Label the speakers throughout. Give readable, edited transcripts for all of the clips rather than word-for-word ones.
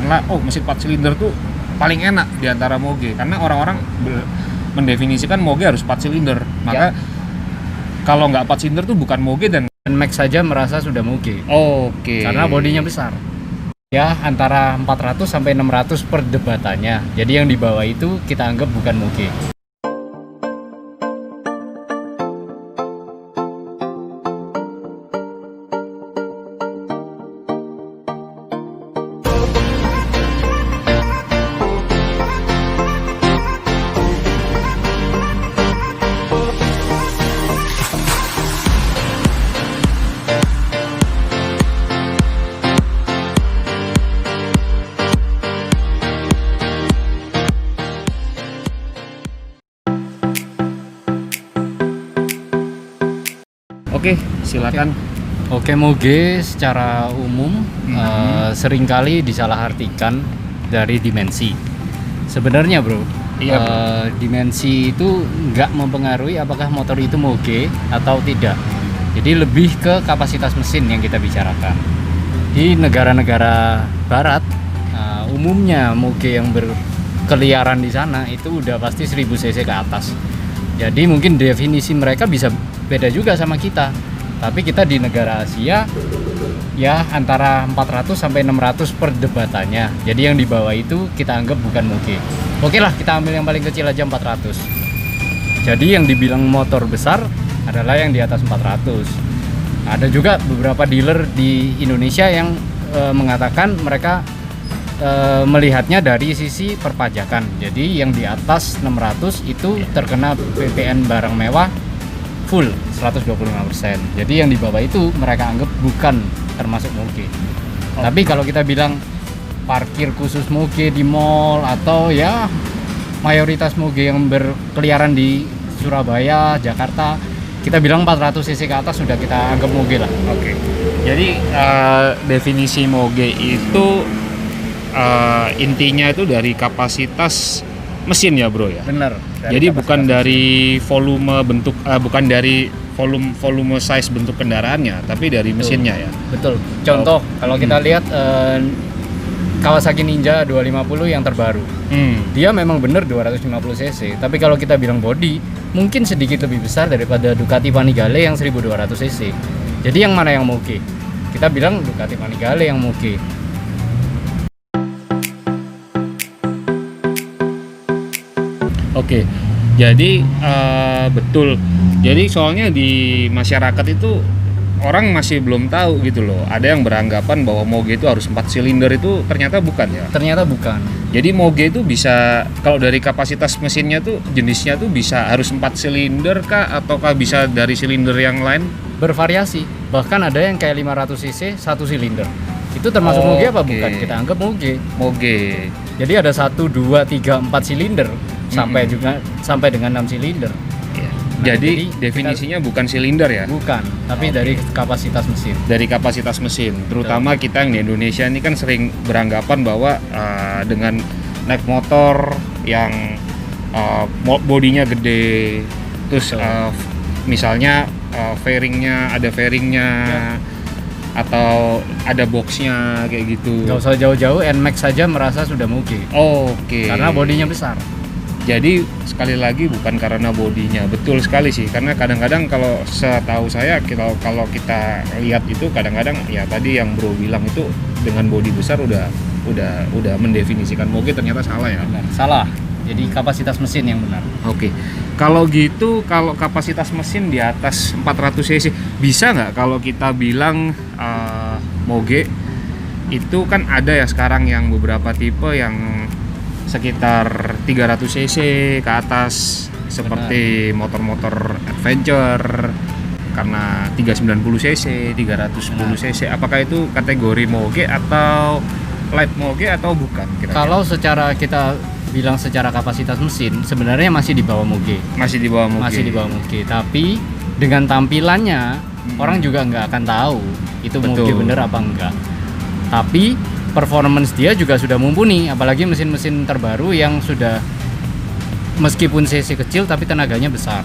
Speaker 1: katakanlah mesin 4 silinder tuh paling enak di antara moge, karena orang-orang mendefinisikan moge harus 4 silinder. Maka kalau nggak 4 silinder tuh bukan moge, dan
Speaker 2: Max saja merasa sudah moge.
Speaker 1: Oke.
Speaker 2: Karena bodinya besar. Ya, antara 400 sampai 600 perdebatannya. Jadi yang di bawah itu kita anggap bukan moge.
Speaker 1: Oke, silakan.
Speaker 2: Oke, moge secara umum seringkali disalahartikan dari dimensi. Sebenarnya bro, dimensi itu nggak mempengaruhi apakah motor itu moge atau tidak. Jadi lebih ke kapasitas mesin yang kita bicarakan. Di negara-negara barat, umumnya moge yang berkeliaran di sana itu udah pasti 1000 cc ke atas. Jadi mungkin definisi mereka bisa beda juga sama kita. Tapi kita di negara Asia ya antara 400 sampai 600 perdebatannya. Jadi yang di bawah itu kita anggap bukan moge. Oke lah, kita ambil yang paling kecil aja 400. Jadi yang dibilang motor besar adalah yang di atas 400. Ada juga beberapa dealer di Indonesia yang mengatakan mereka melihatnya dari sisi perpajakan. Jadi yang di atas 600 itu terkena PPN barang mewah full 125%. Jadi yang di bawah itu mereka anggap bukan termasuk moge. Tapi kalau kita bilang parkir khusus moge di mall atau ya mayoritas moge yang berkeliaran di Surabaya, Jakarta, kita bilang 400 cc ke atas sudah kita anggap moge lah.
Speaker 1: Oke. Jadi definisi moge itu intinya itu dari kapasitas mesin ya bro ya.
Speaker 2: Bener.
Speaker 1: Jadi bukan dari volume bentuk, bukan dari volume size bentuk kendaraannya, tapi dari mesinnya ya.
Speaker 2: Betul. Contoh kalau kita lihat Kawasaki Ninja 250 yang terbaru, dia memang bener 250 cc. Tapi kalau kita bilang body, mungkin sedikit lebih besar daripada Ducati Panigale yang 1200 cc. Jadi yang mana yang moge? Kita bilang Ducati Panigale yang moge.
Speaker 1: Oke, jadi betul. Jadi soalnya di masyarakat itu orang masih belum tahu gitu loh. Ada yang beranggapan bahwa moge itu harus 4 silinder, itu ternyata bukan ya.
Speaker 2: Ternyata bukan.
Speaker 1: Jadi moge itu bisa, kalau dari kapasitas mesinnya tuh jenisnya tuh bisa harus 4 silinder kah, ataukah bisa dari silinder yang lain?
Speaker 2: Bervariasi. Bahkan ada yang kayak 500 cc 1 silinder. Itu termasuk moge apa bukan? Kita anggap moge.
Speaker 1: Moge.
Speaker 2: Jadi ada 1, 2, 3, 4 silinder sampai dengan 6 silinder.
Speaker 1: Nah, jadi definisinya bukan silinder ya?
Speaker 2: Bukan, tapi dari kapasitas mesin.
Speaker 1: Dari kapasitas mesin, terutama kita yang di Indonesia ini kan sering beranggapan bahwa dengan naik motor yang bodinya gede, terus misalnya fairingnya ada fairingnya, atau ada boxnya kayak gitu.
Speaker 2: Gak usah jauh-jauh, NMAX saja merasa sudah moge.
Speaker 1: Oke.
Speaker 2: Karena bodinya besar.
Speaker 1: Jadi sekali lagi bukan karena bodinya, betul sekali sih. Karena kadang-kadang kalau setahu saya kalau kita lihat itu kadang-kadang ya tadi yang bro bilang itu dengan bodi besar udah mendefinisikan moge, ternyata salah ya.
Speaker 2: Benar, salah. Jadi kapasitas mesin yang benar.
Speaker 1: Oke. Kalau gitu, kalau kapasitas mesin di atas 400 cc bisa nggak kalau kita bilang moge itu kan ada ya sekarang yang beberapa tipe yang sekitar 300 cc ke atas, seperti motor-motor adventure karena 390 cc, 310 cc. Apakah itu kategori moge atau light moge atau bukan kira-kira?
Speaker 2: Kalau secara kita bilang secara kapasitas mesin sebenarnya masih di bawah moge.
Speaker 1: Masih di bawah moge.
Speaker 2: Masih di bawah moge, tapi dengan tampilannya orang juga nggak akan tahu itu moge bener apa enggak. Tapi performance dia juga sudah mumpuni, apalagi mesin-mesin terbaru yang sudah meskipun cc kecil tapi tenaganya besar.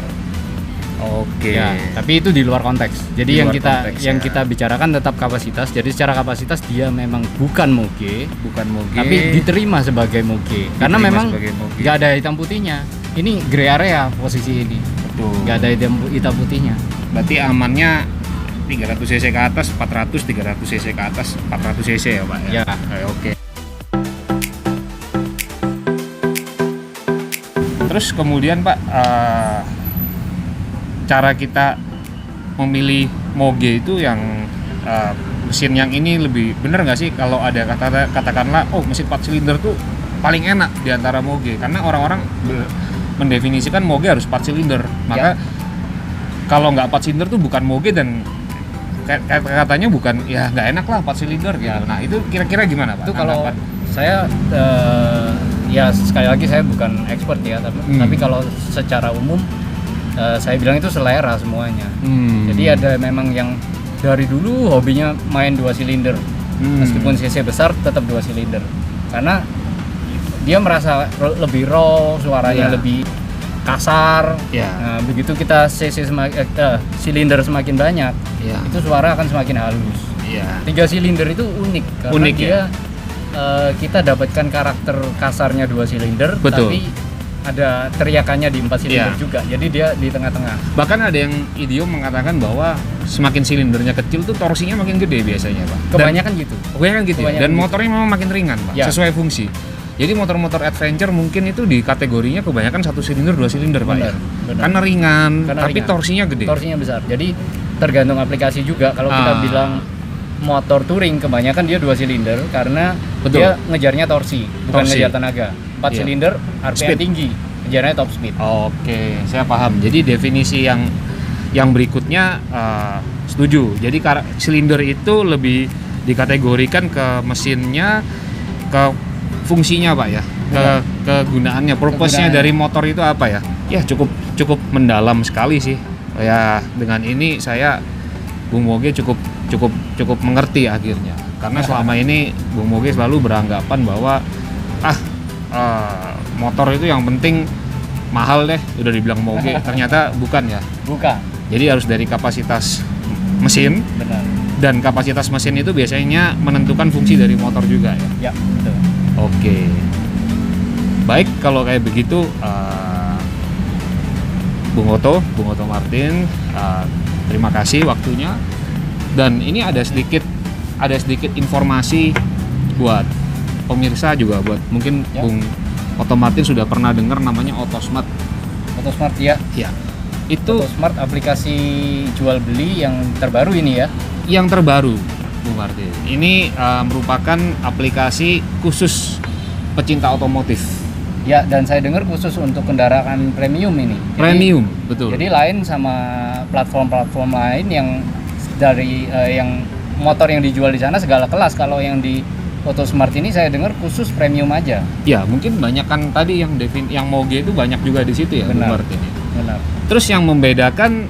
Speaker 1: Oke.
Speaker 2: Ya, tapi itu di luar konteks. Jadi
Speaker 1: Di
Speaker 2: yang
Speaker 1: luar
Speaker 2: kita
Speaker 1: konteks,
Speaker 2: yang
Speaker 1: ya.
Speaker 2: kita bicarakan tetap kapasitas. Jadi secara kapasitas dia memang bukan moge,
Speaker 1: Bukan moge.
Speaker 2: tapi diterima sebagai moge. Karena
Speaker 1: Diterima
Speaker 2: memang
Speaker 1: sebagai moge.
Speaker 2: nggak ada hitam putihnya. Ini gray area posisi ini.
Speaker 1: Betul.
Speaker 2: Nggak ada hitam putihnya.
Speaker 1: Berarti amannya 300 cc ke atas, 400, 300 cc ke atas, 400 cc ya Pak ya?
Speaker 2: Ya.
Speaker 1: Oke. Terus kemudian Pak, cara kita memilih moge itu yang mesin yang ini lebih bener nggak sih kalau ada katakanlah mesin 4 silinder tuh paling enak di antara moge, karena orang-orang mendefinisikan moge harus 4 silinder, maka kalau nggak 4 silinder tuh bukan moge dan katanya bukan, ya nggak enak lah 4 silinder gitu. Nah itu kira-kira gimana Pak?
Speaker 2: Itu kalau
Speaker 1: Anggapan?
Speaker 2: saya ya sekali lagi saya bukan expert ya, tapi kalau secara umum saya bilang itu selera semuanya. Jadi ada memang yang dari dulu hobinya main 2 silinder, meskipun cc besar tetap 2 silinder, karena dia merasa lebih raw, suaranya lebih kasar. Nah, begitu kita cc silinder semakin banyak, itu suara akan semakin halus. 3 silinder itu unik karena
Speaker 1: Unik,
Speaker 2: dia kita dapatkan karakter kasarnya 2 silinder,
Speaker 1: Betul.
Speaker 2: tapi ada teriakannya di 4 silinder juga. Jadi dia di tengah-tengah.
Speaker 1: Bahkan ada yang idiom mengatakan bahwa semakin silindernya kecil tuh torsinya makin gede biasanya Pak.
Speaker 2: Kebanyakan gitu.
Speaker 1: Kebanyakan gitu ya?
Speaker 2: Kebanyakan
Speaker 1: Dan
Speaker 2: gitu.
Speaker 1: motornya memang makin ringan Pak,
Speaker 2: Ya.
Speaker 1: sesuai fungsi. Jadi motor-motor adventure mungkin itu di kategorinya kebanyakan 1 silinder, 2 silinder Pak ya?
Speaker 2: Benar.
Speaker 1: Karena ringan,
Speaker 2: Karena
Speaker 1: tapi
Speaker 2: ringan.
Speaker 1: torsinya gede.
Speaker 2: Torsinya besar. Jadi tergantung aplikasi juga. Kalau kita bilang motor touring, kebanyakan dia 2 silinder karena
Speaker 1: Betul.
Speaker 2: dia ngejarnya torsi, bukan
Speaker 1: Torsi.
Speaker 2: ngejar tenaga. 4
Speaker 1: Iya.
Speaker 2: silinder RPM
Speaker 1: Speed.
Speaker 2: tinggi, ngejarnya top speed.
Speaker 1: Oke, saya paham. Jadi definisi yang berikutnya setuju. Jadi silinder itu lebih dikategorikan ke mesinnya, ke fungsinya Pak ya, kegunaannya, purpose-nya
Speaker 2: Kegunaan.
Speaker 1: dari motor itu apa ya? Ya cukup mendalam sekali sih. Ya dengan ini saya Bung Moge cukup mengerti akhirnya. Karena selama ini Bung Moge selalu beranggapan bahwa motor itu yang penting mahal deh, udah dibilang Moge. Ternyata bukan ya.
Speaker 2: Bukan,
Speaker 1: Jadi harus dari kapasitas mesin,
Speaker 2: benar.
Speaker 1: dan kapasitas mesin itu biasanya menentukan fungsi dari motor juga ya.
Speaker 2: Ya, betul.
Speaker 1: Oke. Baik, kalau kayak begitu Bung Oto Martin, terima kasih waktunya. Dan ini ada sedikit informasi buat pemirsa juga, buat mungkin
Speaker 2: Ya.
Speaker 1: Bung Oto Martin sudah pernah dengar namanya Otosmart.
Speaker 2: Otosmart ya.
Speaker 1: Ya. Itu
Speaker 2: Otosmart aplikasi jual beli yang terbaru ini ya.
Speaker 1: yang terbaru, Bung Martin. Ini merupakan aplikasi khusus pecinta otomotif.
Speaker 2: Ya, dan saya dengar khusus untuk kendaraan premium ini.
Speaker 1: Premium, betul.
Speaker 2: Jadi lain sama platform-platform lain yang dari yang motor yang dijual di sana segala kelas. Kalau yang di Otosmart ini saya dengar khusus premium aja.
Speaker 1: Ya, mungkin banyak kan tadi yang Moge itu banyak juga di situ ya, Bung
Speaker 2: Benar.
Speaker 1: Martin.
Speaker 2: Benar.
Speaker 1: Terus yang membedakan,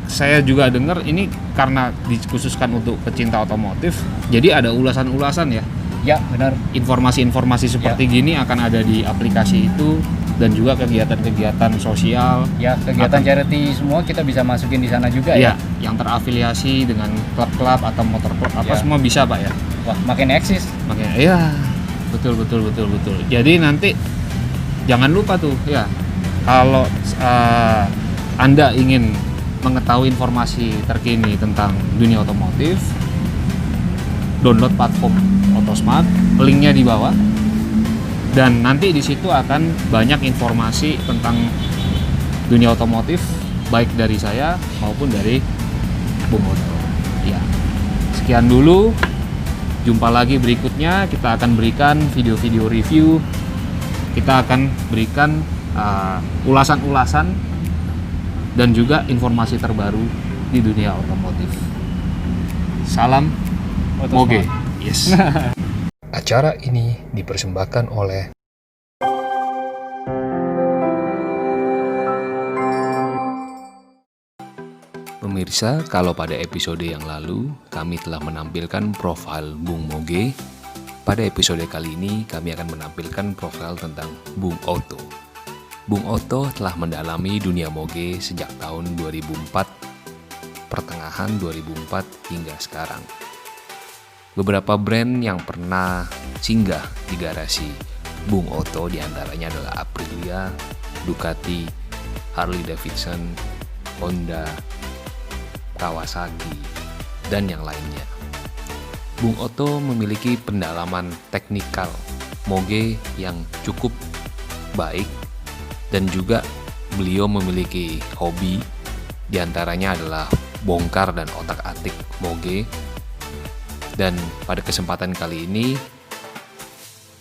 Speaker 1: saya juga dengar ini karena dikhususkan untuk pecinta otomotif, jadi ada ulasan-ulasan ya.
Speaker 2: Ya, benar.
Speaker 1: Informasi-informasi seperti gini akan ada di aplikasi itu, dan juga kegiatan-kegiatan sosial.
Speaker 2: Ya, kegiatan charity semua kita bisa masukin di sana juga
Speaker 1: Ya,
Speaker 2: ya.
Speaker 1: yang terafiliasi dengan klub-klub atau motor klub apa
Speaker 2: Ya.
Speaker 1: semua bisa Pak ya.
Speaker 2: Wah, makin eksis.
Speaker 1: Makanya ya, betul. Jadi nanti jangan lupa tuh ya, kalau Anda ingin mengetahui informasi terkini tentang dunia otomotif, download platform Otosmart, linknya di bawah, dan nanti di situ akan banyak informasi tentang dunia otomotif, baik dari saya maupun dari Bung Oto. Ya, sekian dulu. Jumpa lagi berikutnya, kita akan berikan video-video review, kita akan berikan ulasan-ulasan dan juga informasi terbaru di dunia otomotif. Salam Moge. Yes. Acara ini dipersembahkan oleh pemirsa. Kalau pada episode yang lalu kami telah menampilkan profil Bung Moge, pada episode kali ini kami akan menampilkan profil tentang Bung Oto.
Speaker 3: Bung Otto telah mendalami dunia moge sejak tahun 2004, pertengahan 2004 hingga sekarang. Beberapa brand yang pernah singgah di garasi Bung Otto diantaranya adalah Aprilia, Ducati, Harley Davidson, Honda, Kawasaki, dan yang lainnya. Bung Otto memiliki pendalaman teknikal moge yang cukup baik, dan juga beliau memiliki hobi, diantaranya adalah bongkar dan otak-atik moge. Dan pada kesempatan kali ini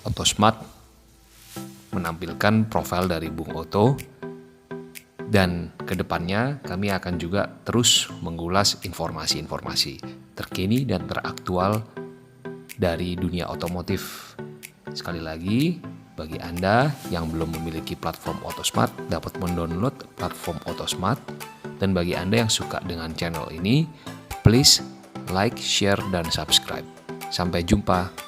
Speaker 3: Otosmart menampilkan profil dari Bung Otto, dan kedepannya kami akan juga terus mengulas informasi-informasi terkini dan teraktual dari dunia otomotif. Sekali lagi, bagi Anda yang belum memiliki platform Otosmart, dapat mendownload platform Otosmart. Dan bagi Anda yang suka dengan channel ini, please like, share, dan subscribe. Sampai jumpa.